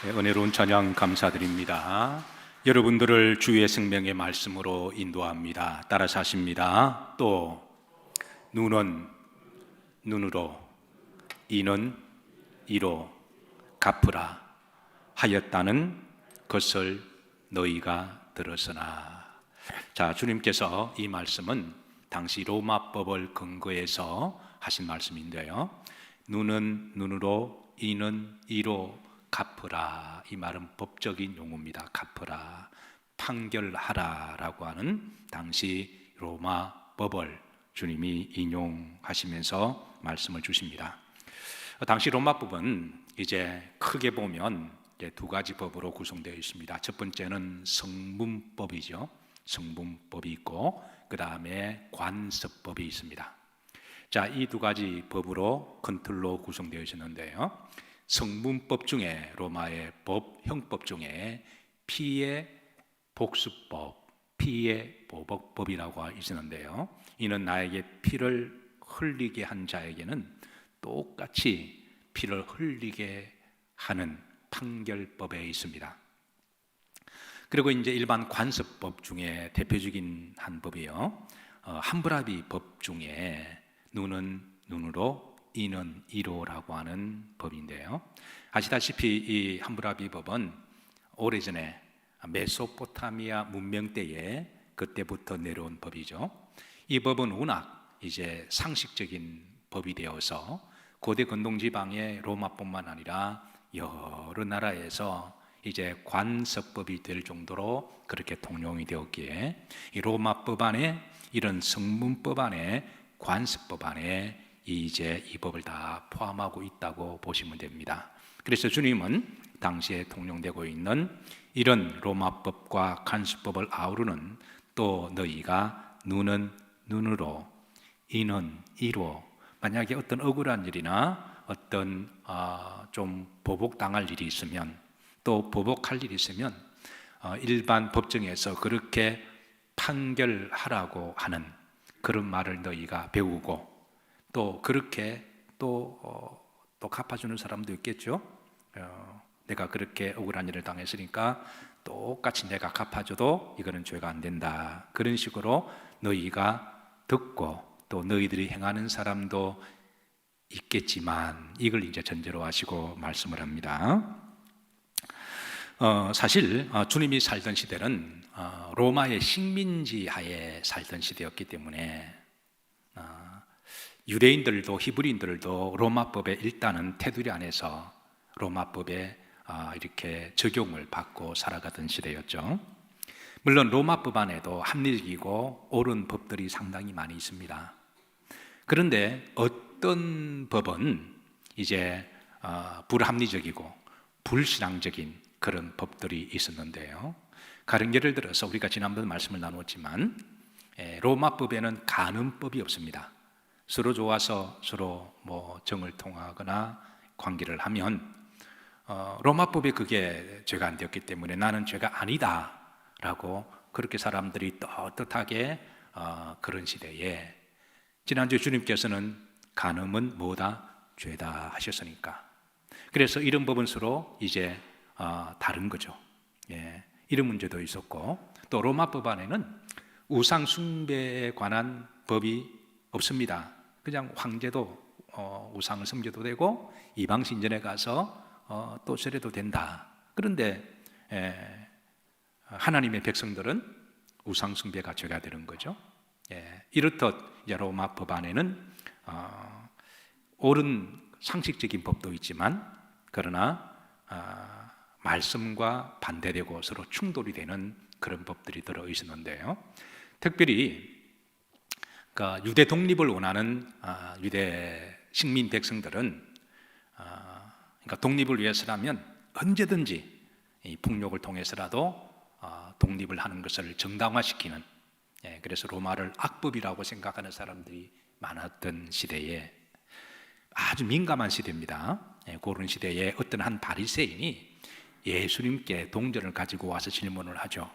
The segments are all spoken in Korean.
은혜로운 찬양 감사드립니다. 여러분들을 주의 생명의 말씀으로 인도합니다. 따라서 하십니다. 또 눈은 눈으로, 이는 이로 갚으라 하였다는 것을 너희가 들었으나. 자, 주님께서 이 말씀은 당시 로마법을 근거해서 하신 말씀인데요, 눈은 눈으로, 이는 이로 갚으라. 이 말은 법적인 용어입니다. 갚으라, 판결하라 라고 하는 당시 로마 법을 주님이 인용하시면서 말씀을 주십니다. 당시 로마 법은 이제 크게 보면 두 가지 법으로 구성되어 있습니다. 첫 번째는 성문법이죠. 성문법이 있고, 그 다음에 관습법이 있습니다. 자, 이 두 가지 법으로 큰 틀로 구성되어 있었는데요, 성문법 중에, 로마의 법, 형법 중에 피의 복수법, 피의 보복법이라고 있었는데요, 이는 나에게 피를 흘리게 한 자에게는 똑같이 피를 흘리게 하는 판결법에 있습니다. 그리고 이제 일반 관습법 중에 대표적인 한 법이요, 함부라비 법 중에 눈은 눈으로, 이는 이로라고 하는 법인데요, 아시다시피 이 함부라비 법은 오래전에 메소포타미아 문명 때에 그때부터 내려온 법이죠. 이 법은 워낙 이제 상식적인 법이 되어서 고대 근동 지방의 로마뿐만 아니라 여러 나라에서 이제 관습법이 될 정도로 그렇게 통용이 되었기에, 이 로마법 안에, 이런 성문법 안에, 관습법 안에 이제 이 법을 다 포함하고 있다고 보시면 됩니다. 그래서 주님은 당시에 통용되고 있는 이런 로마법과 관습법을 아우르는, 또 너희가 눈은 눈으로, 이는 이로, 만약에 어떤 억울한 일이나 어떤 좀 보복당할 일이 있으면, 또 보복할 일이 있으면 일반 법정에서 그렇게 판결하라고 하는 그런 말을 너희가 배우고, 또 그렇게 또 갚아주는 사람도 있겠죠. 내가 그렇게 억울한 일을 당했으니까 똑같이 내가 갚아줘도 이거는 죄가 안 된다. 그런 식으로 너희가 듣고 또 너희들이 행하는 사람도 있겠지만, 이걸 이제 전제로 하시고 말씀을 합니다. 사실 주님이 살던 시대는 로마의 식민지 하에 살던 시대였기 때문에 유대인들도 히브리인들도 로마법에 일단은 테두리 안에서 로마법에 이렇게 적용을 받고 살아가던 시대였죠. 물론 로마법 안에도 합리적이고 옳은 법들이 상당히 많이 있습니다. 그런데 어떤 법은 이제 불합리적이고 불신앙적인 그런 법들이 있었는데요, 가령 예를 들어서 우리가 지난번 말씀을 나누었지만 로마법에는 간음법이 없습니다. 서로 좋아서 서로 정을 통하거나 관계를 하면 로마법에 그게 죄가 안 되었기 때문에 나는 죄가 아니다 라고 그렇게 사람들이 떳떳하게 그런 시대에, 지난주 주님께서는 간음은 뭐다? 죄다 하셨으니까. 그래서 이런 법은 서로 이제 다른 거죠. 이런 문제도 있었고, 또 로마법 안에는 우상 숭배에 관한 법이 없습니다. 그냥 황제도 우상을 섬겨도 되고 이방 신전에 가서 또 절해도 된다. 그런데 하나님의 백성들은 우상 숭배가 죄가 되는 거죠. 이렇듯 이제 로마 법 안에는 옳은 상식적인 법도 있지만, 그러나 말씀과 반대되고 서로 충돌이 되는 그런 법들이 들어 있었는데요, 특별히 유대 독립을 원하는 유대 식민 백성들은 그러니까 독립을 위해서라면 언제든지 이 폭력을 통해서라도 독립을 하는 것을 정당화시키는, 그래서 로마를 악법이라고 생각하는 사람들이 많았던 시대에, 아주 민감한 시대입니다. 그런 시대에 어떤 한 바리새인이 예수님께 동전을 가지고 와서 질문을 하죠.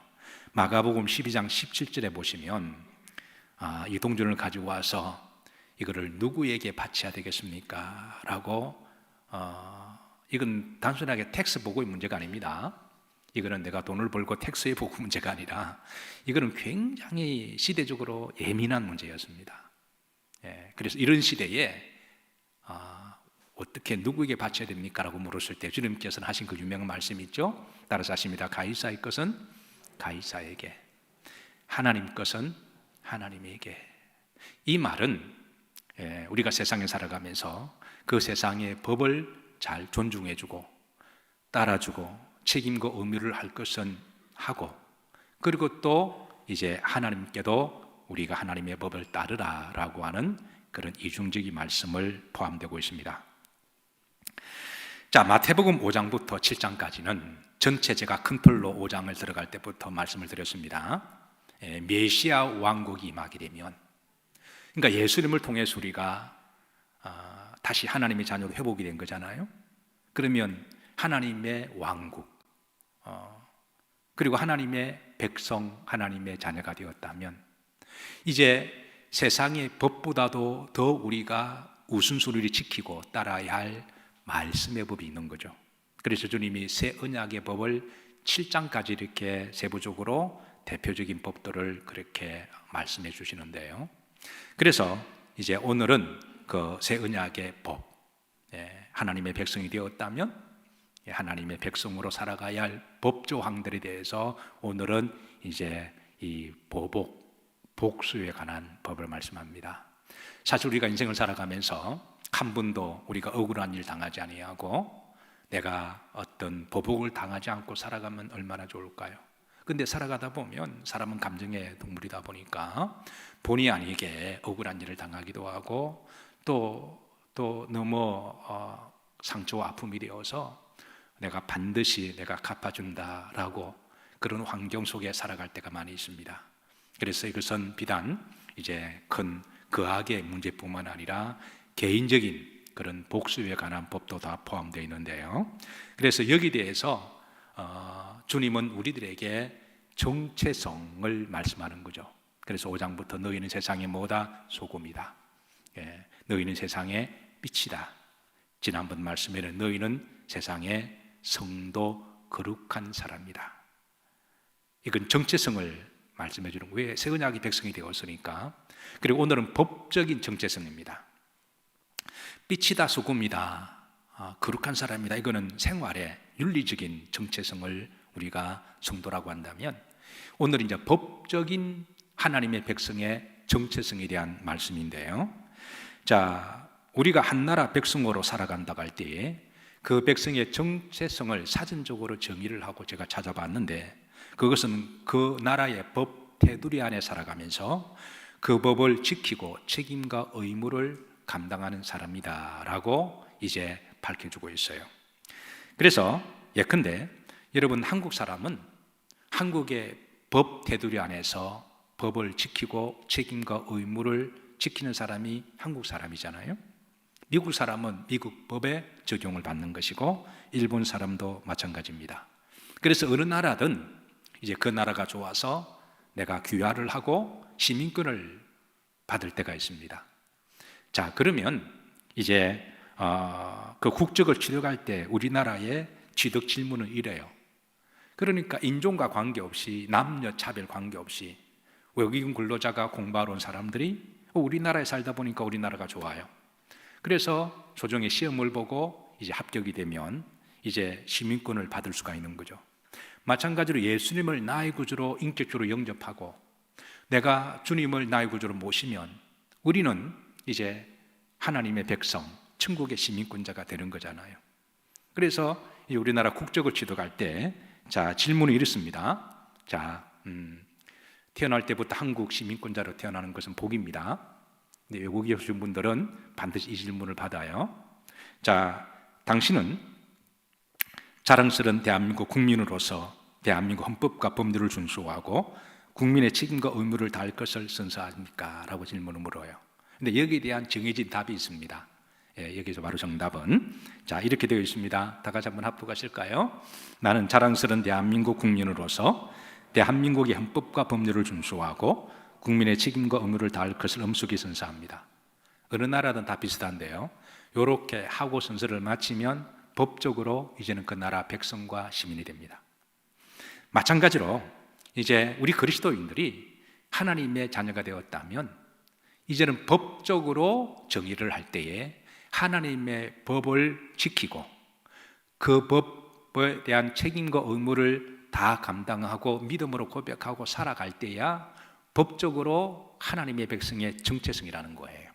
마가복음 12장 17절에 보시면 이 동전을 가지고 와서 이거를 누구에게 바쳐야 되겠습니까? 라고 이건 단순하게 텍스 보고의 문제가 아닙니다. 이거는 내가 돈을 벌고 텍스에 보고 문제가 아니라 이거는 굉장히 시대적으로 예민한 문제였습니다. 그래서 이런 시대에 어떻게 누구에게 바쳐야 됩니까? 라고 물었을 때 주님께서는 하신 그 유명한 말씀이 있죠. 따라서 하십니다. 가이사의 것은 가이사에게, 하나님 것은 하나님에게. 이 말은 우리가 세상에 살아가면서 그 세상의 법을 잘 존중해주고 따라주고 책임과 의무를 할 것은 하고, 그리고 또 이제 하나님께도 우리가 하나님의 법을 따르라라고 하는 그런 이중적인 말씀을 포함되고 있습니다. 자, 마태복음 5장부터 7장까지는 전체 제가 큰 틀로 5장을 들어갈 때부터 말씀을 드렸습니다. 메시아 왕국이 임하게 되면, 그러니까 예수님을 통해서 우리가 다시 하나님의 자녀로 회복이 된 거잖아요. 그러면 하나님의 왕국, 그리고 하나님의 백성, 하나님의 자녀가 되었다면 이제 세상의 법보다도 더 우리가 우선순위를 지키고 따라야 할 말씀의 법이 있는 거죠. 그래서 주님이 새 언약의 법을 7장까지 이렇게 세부적으로 대표적인 법들을 그렇게 말씀해 주시는데요. 그래서 이제 오늘은 그 새 언약의 법, 하나님의 백성이 되었다면 하나님의 백성으로 살아가야 할 법조항들에 대해서 오늘은 이제 이 복수에 관한 법을 말씀합니다. 사실 우리가 인생을 살아가면서 한 번도 우리가 억울한 일 당하지 아니하고 내가 어떤 보복을 당하지 않고 살아가면 얼마나 좋을까요? 근데 살아가다 보면 사람은 감정의 동물이다 보니까 본의 아니게 억울한 일을 당하기도 하고 또 너무 상처와 아픔이 되어서 내가 반드시 내가 갚아준다라고 그런 환경 속에 살아갈 때가 많이 있습니다. 그래서 이것은 비단 이제 큰 거악의 문제뿐만 아니라 개인적인 그런 복수에 관한 법도 다 포함되어 있는데요. 그래서 여기에 대해서 주님은 우리들에게 정체성을 말씀하는 거죠. 그래서 5장부터 너희는 세상의 뭐다? 소금이다. 너희는 세상의 빛이다. 지난번 말씀에는 너희는 세상의 성도 거룩한 사람이다. 이건 정체성을 말씀해 주는 거예요. 새 언약의 백성이 되었으니까. 그리고 오늘은 법적인 정체성입니다. 빛이다, 소금이다, 거룩한 사람이다. 이거는 생활의 윤리적인 정체성을 우리가 성도라고 한다면, 오늘 이제 법적인 하나님의 백성의 정체성에 대한 말씀인데요. 자, 우리가 한 나라 백성으로 살아간다고 할 때 그 백성의 정체성을 사전적으로 정의를 하고 제가 찾아봤는데, 그것은 그 나라의 법 테두리 안에 살아가면서 그 법을 지키고 책임과 의무를 감당하는 사람이다라고 이제 밝혀주고 있어요. 그래서 예컨대 여러분, 한국 사람은 한국의 법 테두리 안에서 법을 지키고 책임과 의무를 지키는 사람이 한국 사람이잖아요. 미국 사람은 미국 법의 적용을 받는 것이고 일본 사람도 마찬가지입니다. 그래서 어느 나라든 이제 그 나라가 좋아서 내가 귀화를 하고 시민권을 받을 때가 있습니다. 자, 그러면 이제 그 국적을 취득할 때 우리나라의 취득 질문은 이래요. 그러니까 인종과 관계없이, 남녀 차별 관계없이 외국인 근로자가 공부하러 온 사람들이 우리나라에 살다 보니까 우리나라가 좋아요. 그래서 조정의 시험을 보고 이제 합격이 되면 이제 시민권을 받을 수가 있는 거죠. 마찬가지로 예수님을 나의 구주로 인격적으로 영접하고 내가 주님을 나의 구주로 모시면 우리는 이제 하나님의 백성, 천국의 시민권자가 되는 거잖아요. 그래서 우리나라 국적을 취득할 때 자, 질문이 이렇습니다. 자, 태어날 때부터 한국 시민권자로 태어나는 것은 복입니다. 근데 외국에 오신 분들은 반드시 이 질문을 받아요. 자, 당신은 자랑스러운 대한민국 국민으로서 대한민국 헌법과 법률을 준수하고 국민의 책임과 의무를 다할 것을 선서합니까? 라고 질문을 물어요. 근데 여기에 대한 정해진 답이 있습니다. 여기서 바로 정답은 자, 이렇게 되어 있습니다. 다 같이 한번 합독하실까요? 나는 자랑스러운 대한민국 국민으로서 대한민국의 헌법과 법률을 준수하고 국민의 책임과 의무를 다할 것을 엄숙히 선서합니다. 어느 나라든 다 비슷한데요. 이렇게 하고 선서를 마치면 법적으로 이제는 그 나라 백성과 시민이 됩니다. 마찬가지로 이제 우리 그리스도인들이 하나님의 자녀가 되었다면 이제는 법적으로 정의를 할 때에 하나님의 법을 지키고 그 법에 대한 책임과 의무를 다 감당하고 믿음으로 고백하고 살아갈 때야 법적으로 하나님의 백성의 정체성이라는 거예요.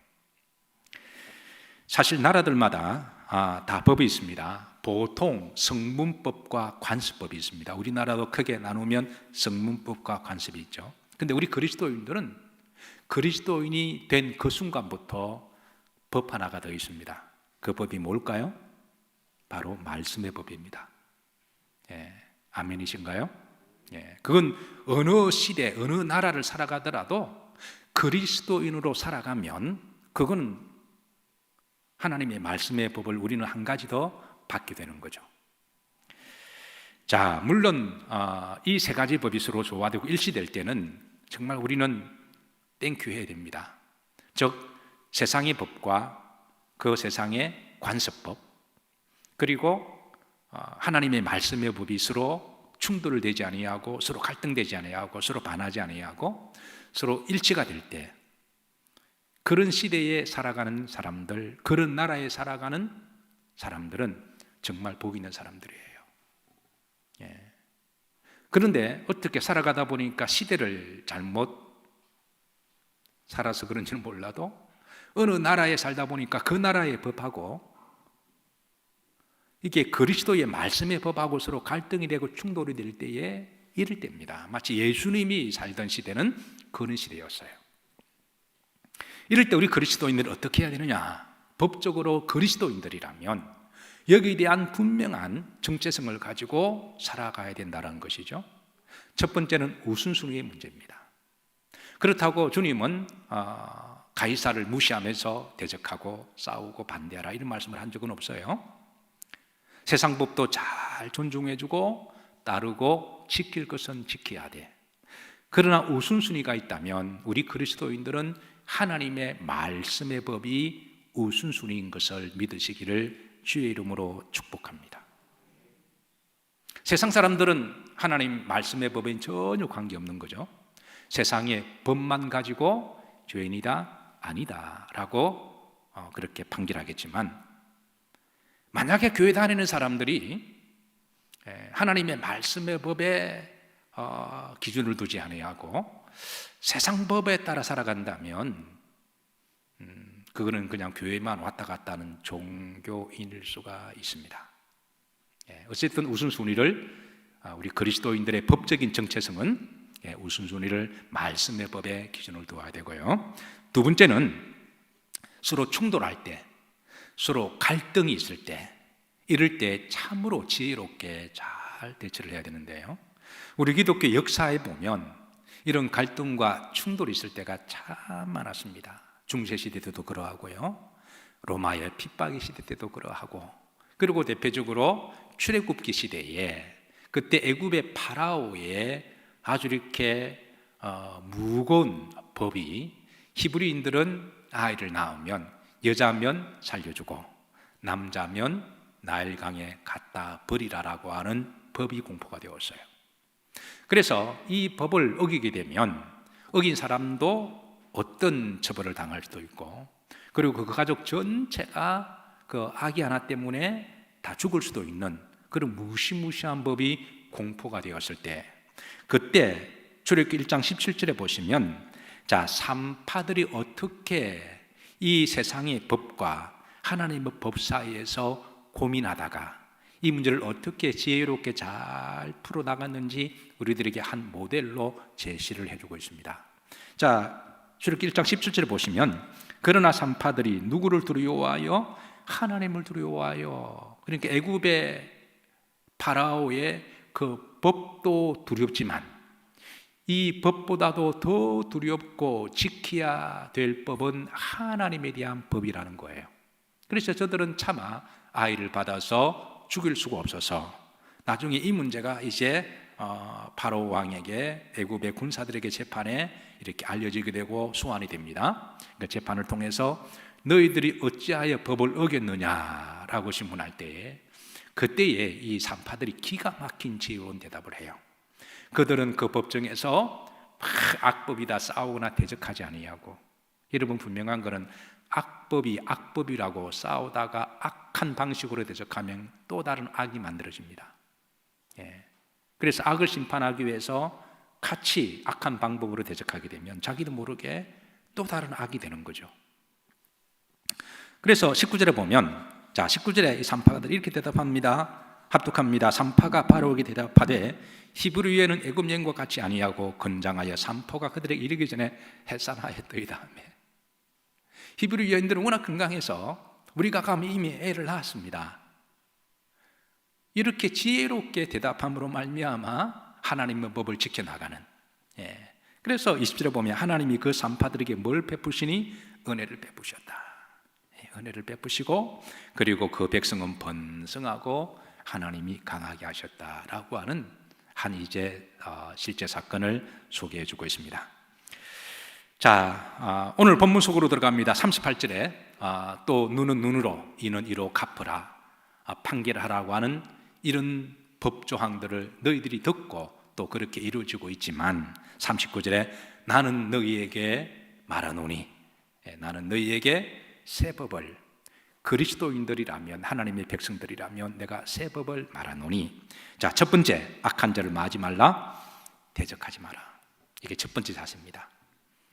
사실 나라들마다 다 법이 있습니다. 보통 성문법과 관습법이 있습니다. 우리나라도 크게 나누면 성문법과 관습이 있죠. 근데 우리 그리스도인들은 그리스도인이 된 그 순간부터 법 하나가 더 있습니다. 그 법이 뭘까요? 바로 말씀의 법입니다. 아멘이신가요? 그건 어느 시대, 어느 나라를 살아가더라도 그리스도인으로 살아가면 그건 하나님의 말씀의 법을 우리는 한 가지 더 받게 되는 거죠. 자, 물론 이 세 가지 법이 서로 조화되고 일치될 때는 정말 우리는 땡큐 해야 됩니다. 즉 세상의 법과 그 세상의 관습법, 그리고 하나님의 말씀의 법이 서로 충돌되지 아니하고 서로 갈등되지 아니하고 서로 반하지 아니하고 서로 일치가 될 때 그런 시대에 살아가는 사람들, 그런 나라에 살아가는 사람들은 정말 복 있는 사람들이에요. 그런데 어떻게 살아가다 보니까 시대를 잘못 살아서 그런지는 몰라도 어느 나라에 살다 보니까 그 나라의 법하고 이게 그리스도의 말씀의 법하고 서로 갈등이 되고 충돌이 될 때에 이럴 때입니다. 마치 예수님이 살던 시대는 그런 시대였어요. 이럴 때 우리 그리스도인들은 어떻게 해야 되느냐? 법적으로 그리스도인들이라면 여기에 대한 분명한 정체성을 가지고 살아가야 된다는 것이죠. 첫 번째는 우선순위의 문제입니다. 그렇다고 주님은 가이사를 무시하면서 대적하고 싸우고 반대하라 이런 말씀을 한 적은 없어요. 세상 법도 잘 존중해주고 따르고 지킬 것은 지켜야 돼. 그러나 우선순위가 있다면 우리 그리스도인들은 하나님의 말씀의 법이 우선순위인 것을 믿으시기를 주의 이름으로 축복합니다. 세상 사람들은 하나님 말씀의 법엔 전혀 관계없는 거죠. 세상의 법만 가지고 죄인이다, 아니다 라고 그렇게 판결하겠지만 만약에 교회 다니는 사람들이 하나님의 말씀의 법에 기준을 두지 아니하고 세상 법에 따라 살아간다면 그거는 그냥 교회만 왔다 갔다 하는 종교인일 수가 있습니다. 어쨌든 우선순위를 우리 그리스도인들의 법적인 정체성은 우선순위를 말씀의 법에 기준을 두어야 되고요. 두 번째는 서로 충돌할 때, 서로 갈등이 있을 때, 이럴 때 참으로 지혜롭게 잘 대처를 해야 되는데요. 우리 기독교 역사에 보면 이런 갈등과 충돌이 있을 때가 참 많았습니다. 중세시대 때도 그러하고요, 로마의 핍박의 시대 때도 그러하고, 그리고 대표적으로 출애굽기 시대에 그때 애굽의 파라오의 아주 이렇게 무거운 법이 히브리인들은 아이를 낳으면 여자면 살려주고 남자면 나일강에 갖다 버리라라고 하는 법이 공포가 되었어요. 그래서 이 법을 어기게 되면 어긴 사람도 어떤 처벌을 당할 수도 있고, 그리고 그 가족 전체가 그 아기 하나 때문에 다 죽을 수도 있는 그런 무시무시한 법이 공포가 되었을 때, 그때 출애굽기 1장 17절에 보시면 자, 산파들이 어떻게 이 세상의 법과 하나님의 법 사이에서 고민하다가 이 문제를 어떻게 지혜롭게 잘 풀어나갔는지 우리들에게 한 모델로 제시를 해주고 있습니다. 자, 출애굽기 1장 17절에 보시면 그러나 산파들이 누구를 두려워하여? 하나님을 두려워하여. 그러니까 애굽의 파라오의 그 법도 두렵지만 이 법보다도 더 두렵고 지켜야 될 법은 하나님에 대한 법이라는 거예요. 그래서 저들은 차마 아이를 받아서 죽일 수가 없어서 나중에 이 문제가 이제 파라오 왕에게 애굽의 군사들에게 재판에 이렇게 알려지게 되고 소환이 됩니다. 그러니까 재판을 통해서 너희들이 어찌하여 법을 어겼느냐라고 신문할 때에 그때에 이 산파들이 기가 막힌 지혜로운 대답을 해요. 그들은 그 법정에서 막 악법이다 싸우거나 대적하지 아니하고, 여러분 분명한 것은 악법이 악법이라고 싸우다가 악한 방식으로 대적하면 또 다른 악이 만들어집니다. 그래서 악을 심판하기 위해서 같이 악한 방법으로 대적하게 되면 자기도 모르게 또 다른 악이 되는 거죠. 그래서 19절에 보면, 자 19절에 이 산파들이 이렇게 대답합니다. 합독합니다. 산파가 바로에게 대답하되 히브리어는 애굽 여인과 같이 아니하고 건장하여 산포가 그들에게 이르기 전에 해산하였더이다 하며, 히브리 여인들은 워낙 건강해서 우리가 감히 이미 애를 낳았습니다. 이렇게 지혜롭게 대답함으로 말미암아 하나님의 법을 지켜나가는, 그래서 20절에 보면 하나님이 그 산파들에게 뭘 베푸시니 은혜를 베푸셨다. 은혜를 베푸시고 그리고 그 백성은 번성하고 하나님이 강하게 하셨다라고 하는 한 이제 실제 사건을 소개해 주고 있습니다. 자, 오늘 본문 속으로 들어갑니다. 38절에 또 눈은 눈으로 이는 이로 갚으라 판결하라고 하는 이런 법조항들을 너희들이 듣고 또 그렇게 이루어지고 있지만, 39절에 나는 너희에게 말하노니, 나는 너희에게 새 법을, 그리스도인들이라면 하나님의 백성들이라면 내가 새 법을 말하노니, 자, 첫 번째 악한 자를 마지 말라, 대적하지 마라. 이게 첫 번째 자세입니다.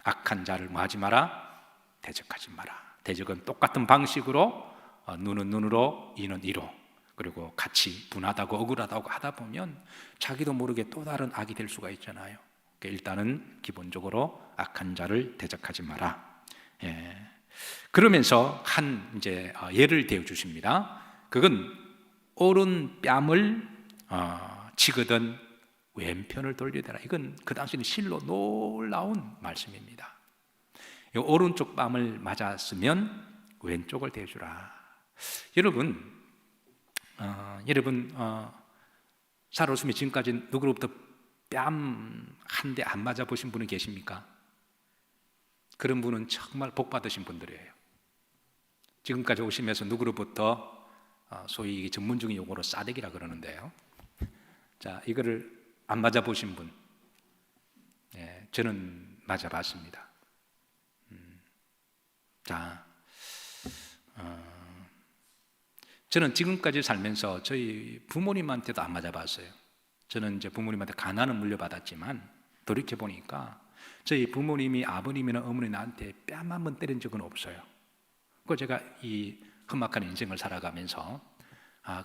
악한 자를 마지 마라, 대적하지 마라. 대적은 똑같은 방식으로 눈은 눈으로 이는 이로, 그리고 같이 분하다고 억울하다고 하다 보면 자기도 모르게 또 다른 악이 될 수가 있잖아요. 그러니까 일단은 기본적으로 악한 자를 대적하지 마라. 그러면서 한 이제 예를 대어 주십니다. 그건 오른 뺨을 치거든 왼편을 돌려대라. 이건 그 당시는 실로 놀라운 말씀입니다. 오른쪽 뺨을 맞았으면 왼쪽을 대주라. 여러분, 살아오시면 지금까지 누구로부터 뺨 한 대 안 맞아 보신 분이 계십니까? 그런 분은 정말 복 받으신 분들이에요. 지금까지 오시면서 누구로부터 소위 전문적인 용어로 싸대기라 그러는데요. 자, 이거를 안 맞아 보신 분, 저는 맞아 봤습니다. 자, 저는 지금까지 살면서 저희 부모님한테도 안 맞아 봤어요. 저는 이제 부모님한테 가난은 물려받았지만 돌이켜 보니까 저희 부모님이, 아버님이나 어머니 나한테 뺨 한 번 때린 적은 없어요. 그 제가 이 험악한 인생을 살아가면서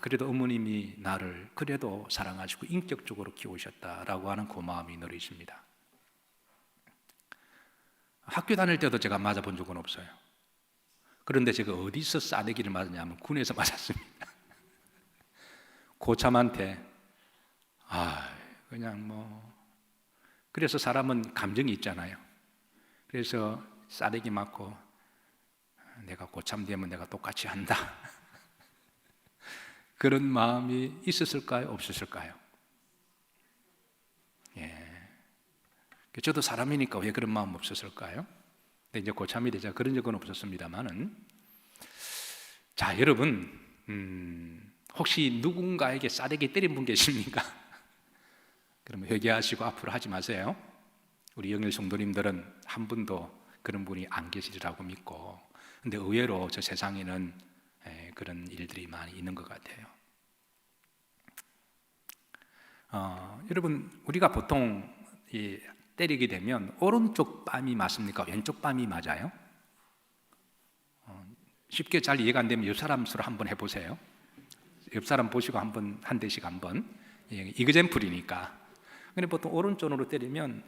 그래도 어머님이 나를 그래도 사랑하시고 인격적으로 키우셨다라고 하는 고마움이 늘 있습니다. 학교 다닐 때도 제가 맞아본 적은 없어요. 그런데 제가 어디서 싸대기를 맞았냐면 군에서 맞았습니다. 고참한테 그냥 그래서 사람은 감정이 있잖아요. 그래서 싸대기 맞고 내가 고참 되면 내가 똑같이 한다. 그런 마음이 있었을까요? 없었을까요? 저도 사람이니까 왜 그런 마음 없었을까요? 근데 이제 고참이 되자 그런 적은 없었습니다만은, 자, 여러분, 혹시 누군가에게 싸대기 때린 분 계십니까? 그러면 회개하시고 앞으로 하지 마세요. 우리 영일 성도님들은 한 분도 그런 분이 안 계시리라고 믿고, 근데 의외로 저 세상에는 그런 일들이 많이 있는 것 같아요. 여러분, 우리가 보통 때리게 되면 오른쪽 뺨이 맞습니까? 왼쪽 뺨이 맞아요? 쉽게 잘 이해가 안 되면 옆 사람 수로 한번 해보세요. 옆 사람 보시고 한 대씩 한번. 이그젠플이니까. 근데 보통 오른쪽으로 때리면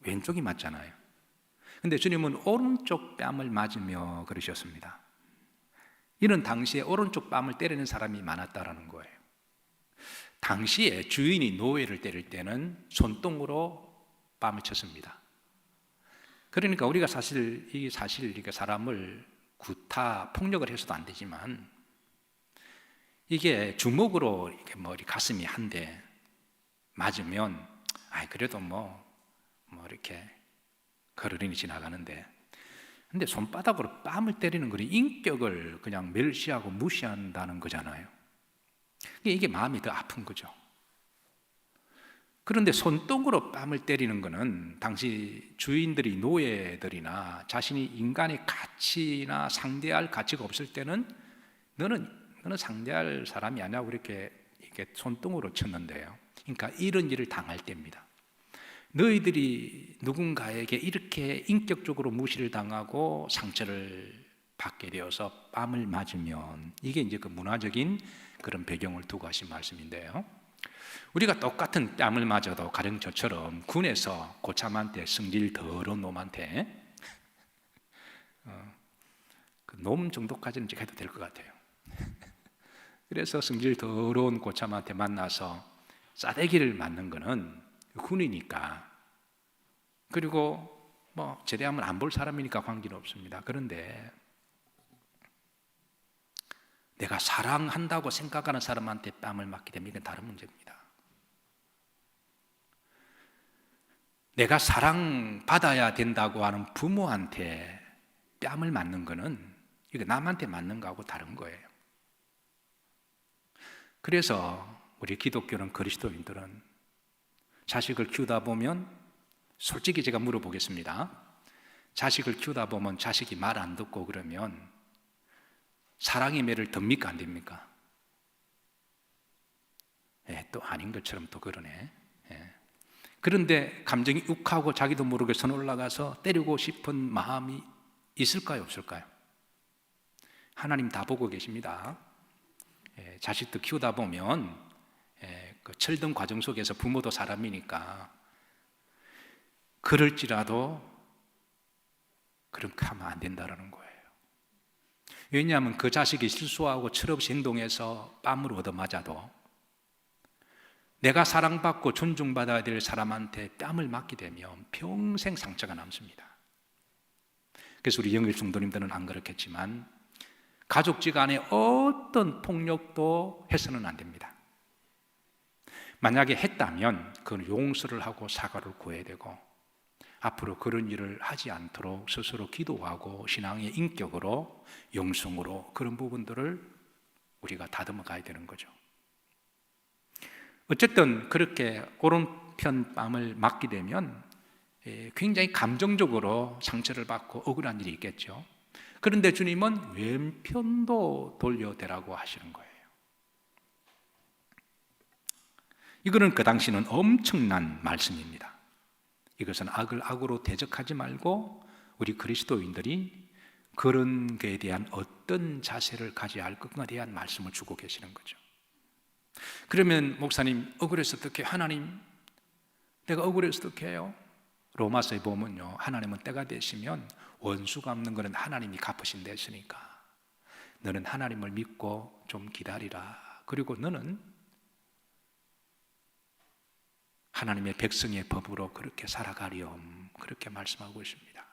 왼쪽이 맞잖아요. 근데 주님은 오른쪽 뺨을 맞으며 그러셨습니다. 이런 당시에 오른쪽 뺨을 때리는 사람이 많았다라는 거예요. 당시에 주인이 노예를 때릴 때는 손등으로 뺨을 쳤습니다. 그러니까 우리가 사실 이게 사람을 구타, 폭력을 해서도 안 되지만, 이게 주먹으로 이렇게 머리 가슴이 한 대 맞으면 그래도 이렇게 거르린이 지나가는데, 근데 손바닥으로 뺨을 때리는 거는 인격을 그냥 멸시하고 무시한다는 거잖아요. 이게 마음이 더 아픈 거죠. 그런데 손등으로 뺨을 때리는 것은 당시 주인들이 노예들이나 자신이 인간의 가치나 상대할 가치가 없을 때는 너는 상대할 사람이 아니냐고 이렇게 손등으로 쳤는데요. 그러니까 이런 일을 당할 때입니다. 너희들이 누군가에게 이렇게 인격적으로 무시를 당하고 상처를 받게 되어서 뺨을 맞으면, 이게 이제 그 문화적인 그런 배경을 두고 하신 말씀인데요. 우리가 똑같은 뺨을 맞아도 가령 저처럼 군에서 고참한테, 성질 더러운 놈한테 그 놈 정도까지는 해도 될 것 같아요. 그래서 성질 더러운 고참한테 만나서 싸대기를 맞는 거는 군이니까, 그리고 뭐 제대하면 안 볼 사람이니까 관계는 없습니다. 그런데 내가 사랑한다고 생각하는 사람한테 뺨을 맞게 되면 이건 다른 문제입니다. 내가 사랑받아야 된다고 하는 부모한테 뺨을 맞는 거는 이거 남한테 맞는 거하고 다른 거예요. 그래서 우리 기독교는, 그리스도인들은 자식을 키우다 보면, 솔직히 제가 물어보겠습니다. 자식을 키우다 보면 자식이 말 안 듣고 그러면 사랑의 매를 듭니까, 안 됩니까? 또 아닌 것처럼 또 그러네. 그런데 감정이 욱하고 자기도 모르게 선 올라가서 때리고 싶은 마음이 있을까요, 없을까요? 하나님 다 보고 계십니다. 자식도 키우다 보면 그 철든 과정 속에서 부모도 사람이니까 그럴지라도 그렇게 하면 안 된다는 거예요. 왜냐하면 그 자식이 실수하고 철없이 행동해서 뺨을 얻어맞아도 내가 사랑받고 존중받아야 될 사람한테 뺨을 맞게 되면 평생 상처가 남습니다. 그래서 우리 영일 성도님들은 안 그렇겠지만 가족지간에 어떤 폭력도 해서는 안 됩니다. 만약에 했다면 그건 용서를 하고 사과를 구해야 되고, 앞으로 그런 일을 하지 않도록 스스로 기도하고 신앙의 인격으로, 영성으로 그런 부분들을 우리가 다듬어 가야 되는 거죠. 어쨌든 그렇게 오른편 뺨을 맞게 되면 굉장히 감정적으로 상처를 받고 억울한 일이 있겠죠. 그런데 주님은 왼편도 돌려대라고 하시는 거예요. 이거는 그 당시는 엄청난 말씀입니다. 이것은 악을 악으로 대적하지 말고 우리 그리스도인들이 그런 것에 대한 어떤 자세를 가져야 할 것에 대한 말씀을 주고 계시는 거죠. 그러면 목사님, 억울해서 어떻게 해요? 하나님, 내가 억울해서 어떻게 해요? 로마서에 보면요, 하나님은 때가 되시면 원수 갚는 것은 하나님이 갚으신다 했으니까 너는 하나님을 믿고 좀 기다리라. 그리고 너는 하나님의 백성의 법으로 그렇게 살아가렴, 그렇게 말씀하고 있습니다.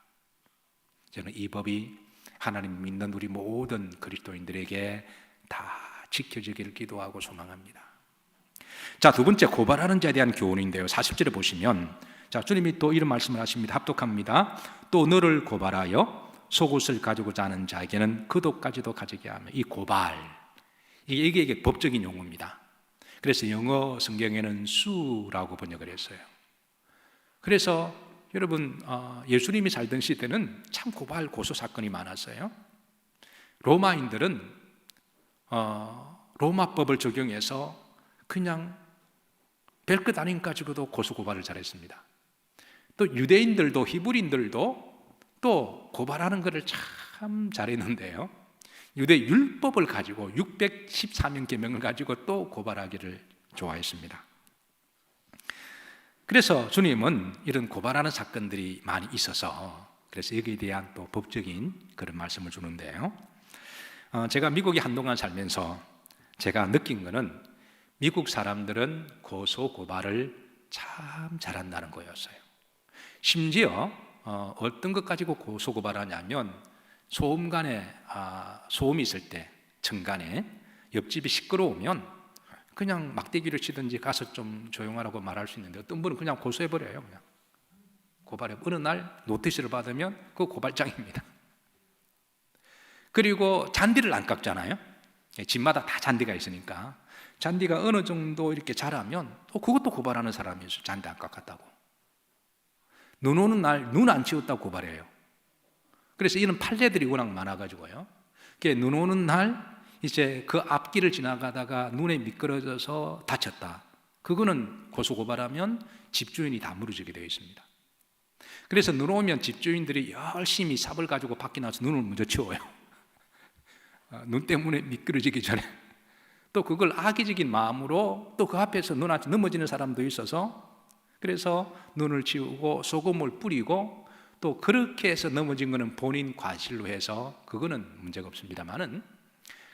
저는 이 법이 하나님 믿는 우리 모든 그리스도인들에게 다 지켜지기를 기도하고 소망합니다. 자, 두 번째, 고발하는 자에 대한 교훈인데요, 40절에 보시면 자, 주님이 또 이런 말씀을 하십니다. 합독합니다. 또 너를 고발하여 속옷을 가지고자 하는 자에게는 겉옷까지도 가지게 하며. 이 고발, 이게 법적인 용어입니다. 그래서 영어 성경에는 수라고 번역을 했어요. 그래서 여러분, 예수님이 살던 시대는 참 고발 고소 사건이 많았어요. 로마인들은 로마법을 적용해서 그냥 별것 아닌 가지고도 고소 고발을 잘했습니다. 또 유대인들도, 히브리인들도 또 고발하는 것을 참 잘했는데요, 유대 율법을 가지고 614명 계명을 가지고 또 고발하기를 좋아했습니다. 그래서 주님은 이런 고발하는 사건들이 많이 있어서, 그래서 여기에 대한 또 법적인 그런 말씀을 주는데요, 제가 미국에 한동안 살면서 제가 느낀 거는 미국 사람들은 고소 고발을 참 잘한다는 거였어요. 심지어 어떤 것 가지고 고소 고발하냐면, 소음간에 소음이 있을 때 청간에 옆집이 시끄러우면 그냥 막대기를 치든지 가서 좀 조용하라고 말할 수 있는데, 어떤 분은 그냥 고소해버려요. 그냥 고발해. 어느 날 노티스를 받으면 그거 고발장입니다. 그리고 잔디를 안 깎잖아요. 집마다 다 잔디가 있으니까 잔디가 어느 정도 이렇게 자라면 그것도 고발하는 사람이 있어요. 잔디 안 깎았다고. 눈 오는 날 눈 안 치웠다고 고발해요. 그래서 이런 판례들이 워낙 많아가지고요. 눈 오는 날 이제 그 앞길을 지나가다가 눈에 미끄러져서 다쳤다. 그거는 고소 고발하면 집주인이 다 무너지게 되어 있습니다. 그래서 눈 오면 집주인들이 열심히 삽을 가지고 밖에 나와서 눈을 먼저 치워요. 눈 때문에 미끄러지기 전에. 또 그걸 악의적인 마음으로 또 그 앞에서 눈앞에 넘어지는 사람도 있어서 그래서 눈을 치우고 소금을 뿌리고 또 그렇게 해서 넘어진 거는 본인 과실로 해서 그거는 문제가 없습니다만은,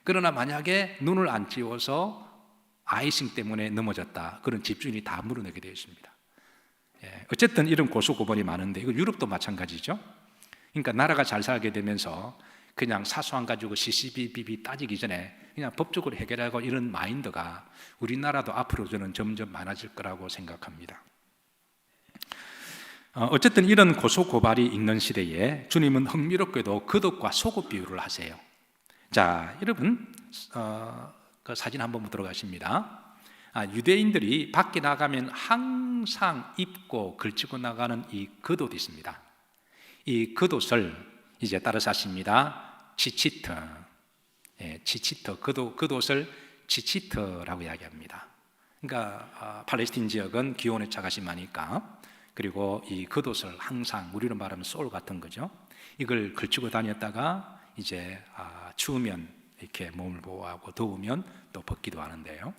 그러나 만약에 눈을 안 치워서 아이싱 때문에 넘어졌다. 그런 집주인이 다 물어내게 되어 있습니다. 어쨌든 이런 고소고발이 많은데 이거 유럽도 마찬가지죠. 그러니까 나라가 잘 살게 되면서 그냥 사소한 가지고 시시비비 따지기 전에 그냥 법적으로 해결하고 이런 마인드가 우리나라도 앞으로 저는 점점 많아질 거라고 생각합니다. 어쨌든 이런 고소고발이 있는 시대에 주님은 흥미롭게도 겉옷과 속옷 비유를 하세요. 자, 여러분 그 사진 한번 보도록 하십니다. 유대인들이 밖에 나가면 항상 입고 걸치고 나가는 이 겉옷이 있습니다. 이 겉옷을 이제 따라서 하십니다. 치치트. 치치트. 겉옷을 치치트라고 이야기합니다. 그러니까 팔레스틴 지역은 기온에 차가 심하니까, 그리고 이 겉옷을 항상 우리로 말하면 소울 같은 거죠. 이걸 걸치고 다녔다가 이제 추우면 이렇게 몸을 보호하고 더우면 또 벗기도 하는데요.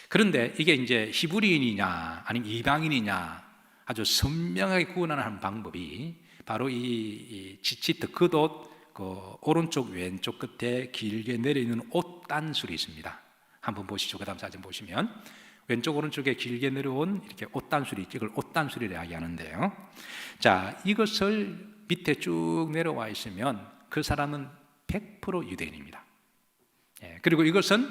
그런데 이게 이제 히브리인이냐 아니면 이방인이냐 아주 선명하게 구분하는 방법이 바로 이 치치트 겉옷 그 오른쪽 왼쪽 끝에 길게 내려있는 옷 단술이 있습니다. 한번 보시죠. 그 다음 사진 보시면 왼쪽 오른쪽에 길게 내려온 이렇게 옷 단술이 있죠. 이걸 옷 단술이라고 이야기하는데요. 자, 이것을 밑에 쭉 내려와 있으면 그 사람은 100% 유대인입니다. 그리고 이것은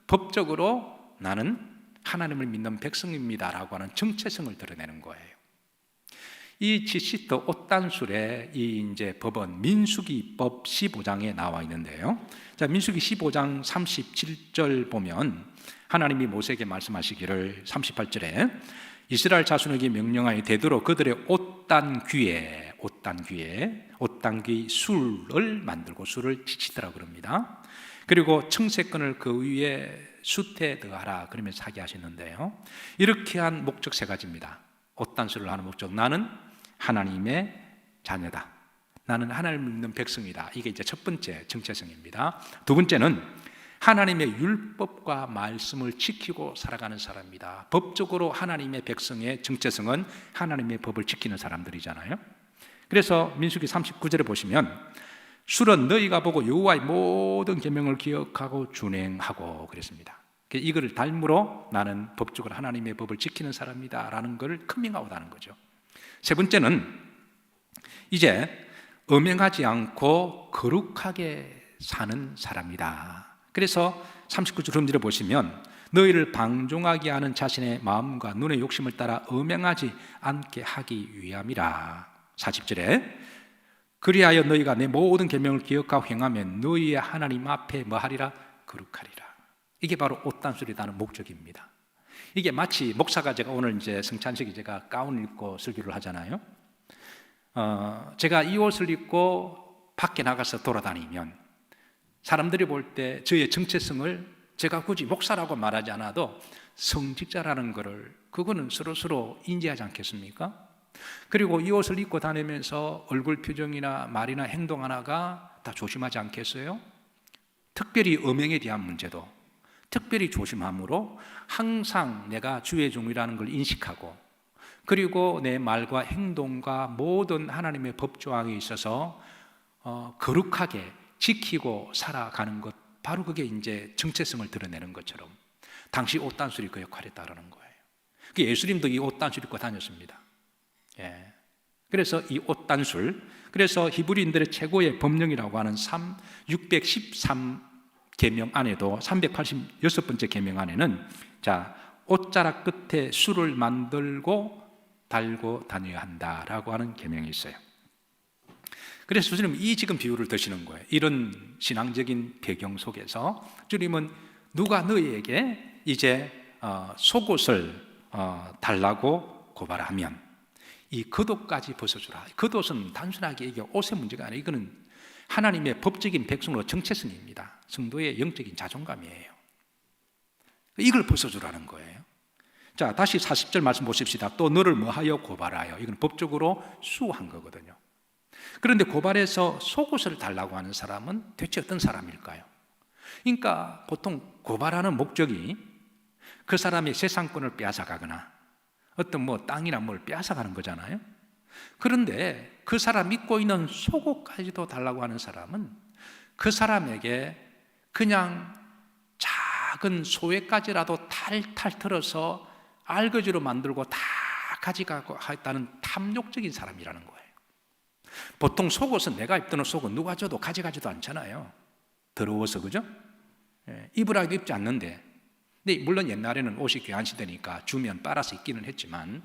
법적으로 나는 하나님을 믿는 백성입니다라고 하는 정체성을 드러내는 거예요. 이 치시트 옷단술의 이 이제 법은 민수기법 15장에 나와 있는데요. 자, 민수기 15장 37절 보면 하나님이 모세에게 말씀하시기를 38절에 이스라엘 자손에게 명령하여 되도록 그들의 옷단 귀에 옷단귀 술을 만들고 술을 치치더라고 그럽니다. 그리고 청색끈을 그 위에 숯에 더하라 그러면서 하게 하시는데요. 이렇게 한 목적 세 가지입니다. 옷단술을 하는 목적, 나는 하나님의 자녀다, 나는 하나님을 믿는 백성이다. 이게 이제 첫 번째 정체성입니다. 두 번째는 하나님의 율법과 말씀을 지키고 살아가는 사람입니다. 법적으로 하나님의 백성의 정체성은 하나님의 법을 지키는 사람들이잖아요. 그래서 민수기 39절에 보시면 술은 너희가 보고 여호와의 모든 계명을 기억하고 준행하고 그랬습니다. 이거를 닮으로 나는 법적으로 하나님의 법을 지키는 사람이다 라는 걸 커밍아웃하는 거죠. 세 번째는 이제 음행하지 않고 거룩하게 사는 사람이다. 그래서 39절 후음절에 보시면 너희를 방종하게 하는 자신의 마음과 눈의 욕심을 따라 음행하지 않게 하기 위함이라. 40절에 그리하여 너희가 내 모든 계명을 기억하고 행하면 너희의 하나님 앞에 뭐하리라? 거룩하리라. 이게 바로 옷단술이라는 목적입니다. 이게 마치 목사가 제가 오늘 이제 성찬식에 제가 가운을 입고 설교를 하잖아요. 제가 이 옷을 입고 밖에 나가서 돌아다니면 사람들이 볼 때 저의 정체성을 제가 굳이 목사라고 말하지 않아도 성직자라는 것을 그거는 서로 인지하지 않겠습니까? 그리고 이 옷을 입고 다니면서 얼굴 표정이나 말이나 행동 하나가 다 조심하지 않겠어요? 특별히 음행에 대한 문제도 특별히 조심함으로 항상 내가 주의 종이라는 걸 인식하고, 그리고 내 말과 행동과 모든 하나님의 법조항에 있어서 거룩하게 지키고 살아가는 것, 바로 그게 이제 정체성을 드러내는 것처럼 당시 옷단술이 그 역할을 했다는 거예요. 예수님도 이 옷단술 입고 다녔습니다. 그래서 이 옷단술, 그래서 히브리인들의 최고의 법령이라고 하는 613계명 안에도 386번째 계명 안에는 자, 옷자락 끝에 술을 만들고 달고 다녀야 한다라고 하는 계명이 있어요. 그래서 주님 이 지금 비유를 드시는 거예요. 이런 신앙적인 배경 속에서 주님은 누가 너희에게 이제 속옷을 달라고 고발하면 이 겉옷까지 벗어주라. 겉옷은 단순하게 이게 옷의 문제가 아니에요. 이거는 하나님의 법적인 백성으로 정체성입니다. 성도의 영적인 자존감이에요. 이걸 벗어주라는 거예요. 자, 다시 40절 말씀 보십시다. 또 너를 뭐하여 고발하여. 이건 법적으로 수호한 거거든요. 그런데 고발해서 속옷을 달라고 하는 사람은 대체 어떤 사람일까요? 그러니까 보통 고발하는 목적이 그 사람의 세상권을 빼앗아가거나 어떤 땅이나 뭘 빼앗아가는 거잖아요. 그런데 그 사람 입고 있는 속옷까지도 달라고 하는 사람은 그 사람에게 그냥 작은 소외까지라도 탈탈 털어서 알거지로 만들고 다 가져가고 하겠다는 탐욕적인 사람이라는 거예요. 보통 속옷은 내가 입던 속옷 누가 줘도 가져가지도 않잖아요. 더러워서, 그죠? 입으라고 입지 않는데. 근데 물론 옛날에는 옷이 귀한 시대니까 주면 빨아서 입기는 했지만,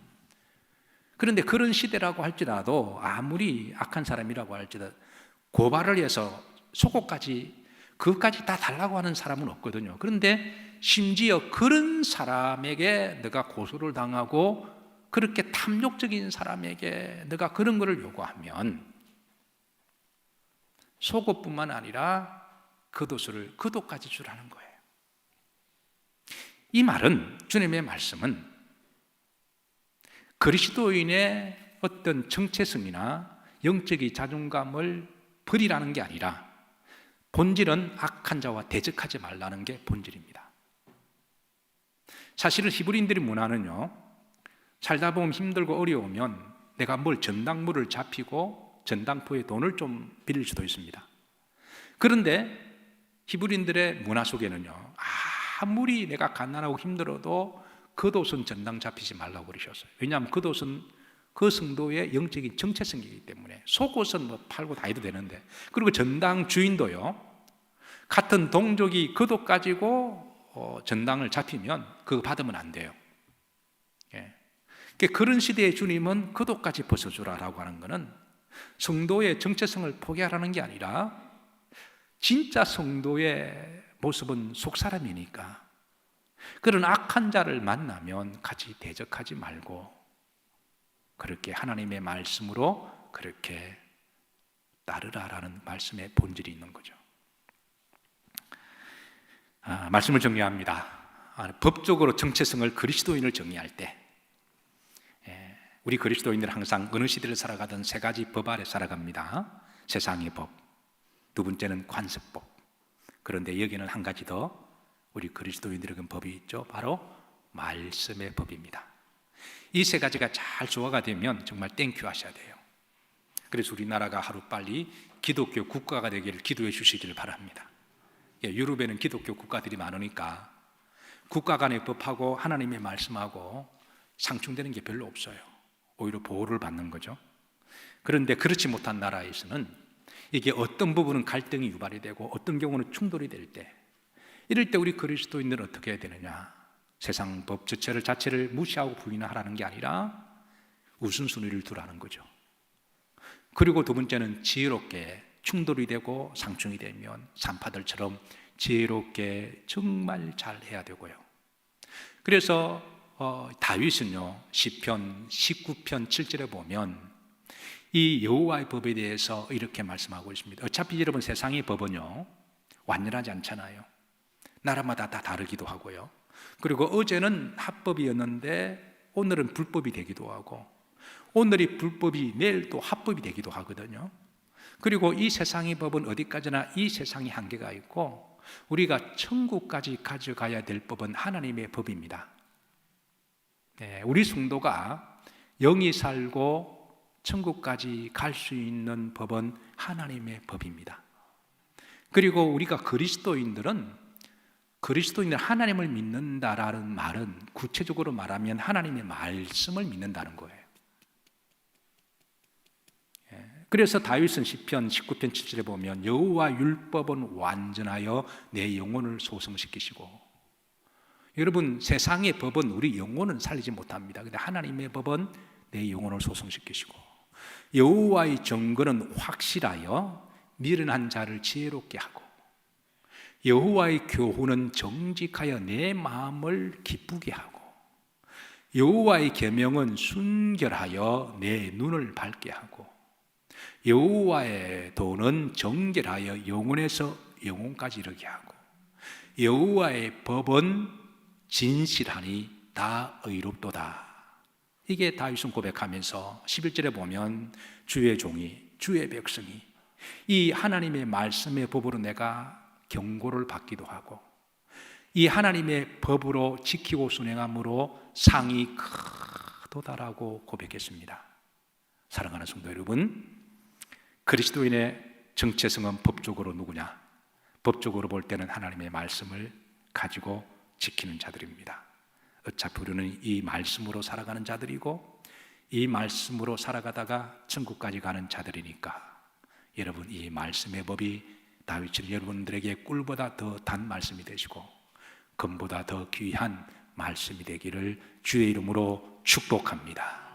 그런데 그런 시대라고 할지라도 아무리 악한 사람이라고 할지라도 고발을 해서 속옷까지 그것까지 다 달라고 하는 사람은 없거든요. 그런데 심지어 그런 사람에게 내가 고소를 당하고 그렇게 탐욕적인 사람에게 내가 그런 것을 요구하면 속옷뿐만 아니라 겉옷까지 주라는 거예요. 이 말은, 주님의 말씀은 그리스도인의 어떤 정체성이나 영적인 자존감을 버리라는 게 아니라 본질은 악한 자와 대적하지 말라는 게 본질입니다. 사실은 히브리인들의 문화는요, 살다 보면 힘들고 어려우면 내가 전당물을 잡히고 전당포에 돈을 좀 빌릴 수도 있습니다. 그런데 히브리인들의 문화 속에는요, 아무리 내가 가난하고 힘들어도 겉옷은 전당 잡히지 말라고 그러셨어요. 왜냐하면 겉옷은 그 성도의 영적인 정체성이기 때문에. 속옷은 팔고 다해도 되는데, 그리고 전당 주인도요, 같은 동족이 겉옷 가지고 전당을 잡히면 그거 받으면 안 돼요. 그런 시대의 주님은 겉옷까지 벗어주라라고 하는 것은 성도의 정체성을 포기하라는 게 아니라 진짜 성도의 모습은 속사람이니까 그런 악한 자를 만나면 같이 대적하지 말고 그렇게 하나님의 말씀으로 그렇게 따르라라는 말씀의 본질이 있는 거죠. 말씀을 정리합니다. 법적으로 정체성을 그리스도인을 정의할 때 우리 그리스도인들은 항상 어느 시대를 살아가든 세 가지 법 아래 살아갑니다. 세상의 법, 두 번째는 관습법. 그런데 여기는 한 가지 더 우리 그리스도인들에게는 법이 있죠. 바로 말씀의 법입니다. 이 세 가지가 잘 조화가 되면 정말 땡큐 하셔야 돼요. 그래서 우리나라가 하루빨리 기독교 국가가 되기를 기도해 주시기를 바랍니다. 유럽에는 기독교 국가들이 많으니까 국가 간의 법하고 하나님의 말씀하고 상충되는 게 별로 없어요. 오히려 보호를 받는 거죠. 그런데 그렇지 못한 나라에서는 이게 어떤 부분은 갈등이 유발이 되고 어떤 경우는 충돌이 될 때, 이럴 때 우리 그리스도인들은 어떻게 해야 되느냐? 세상 법 자체를 무시하고 부인하라는 게 아니라 우선순위를 두라는 거죠. 그리고 두 번째는 지혜롭게 충돌이 되고 상충이 되면 산파들처럼 지혜롭게 정말 잘 해야 되고요. 그래서 다윗은요, 시편 19편 7절에 보면 이 여호와의 법에 대해서 이렇게 말씀하고 있습니다. 어차피 여러분 세상의 법은요 완전하지 않잖아요. 나라마다 다 다르기도 하고요. 그리고 어제는 합법이었는데 오늘은 불법이 되기도 하고, 오늘이 불법이 내일 또 합법이 되기도 하거든요. 그리고 이 세상의 법은 어디까지나 이 세상의 한계가 있고, 우리가 천국까지 가져가야 될 법은 하나님의 법입니다. 우리 성도가 영이 살고 천국까지 갈 수 있는 법은 하나님의 법입니다. 그리고 우리가 그리스도인들 하나님을 믿는다라는 말은 구체적으로 말하면 하나님의 말씀을 믿는다는 거예요. 그래서 다윗은 시편 19편 7절에 보면 여호와 율법은 완전하여 내 영혼을 소성시키시고, 여러분 세상의 법은 우리 영혼은 살리지 못합니다. 그런데 하나님의 법은 내 영혼을 소성시키시고, 여호와의 정권은 확실하여 미련한 자를 지혜롭게 하고, 여호와의 교훈은 정직하여 내 마음을 기쁘게 하고 여호와의 계명은 순결하여 내 눈을 밝게 하고 여호와의 도는 정결하여 영원에서 영원까지 이르게 하고 여호와의 법은 진실하니 다 의롭도다. 이게 다윗은 고백하면서 11절에 보면 주의 종이 주의 백성이 이 하나님의 말씀의 법으로 내가 경고를 받기도 하고 이 하나님의 법으로 지키고 순행함으로 상이 크도다라고 고백했습니다. 사랑하는 성도 여러분, 그리스도인의 정체성은 법적으로 누구냐? 법적으로 볼 때는 하나님의 말씀을 가지고 지키는 자들입니다. 어차피 우리는 이 말씀으로 살아가는 자들이고 이 말씀으로 살아가다가 천국까지 가는 자들이니까 여러분, 이 말씀의 법이 다윗처럼 여러분들에게 꿀보다 더 단 말씀이 되시고 금보다 더 귀한 말씀이 되기를 주의 이름으로 축복합니다.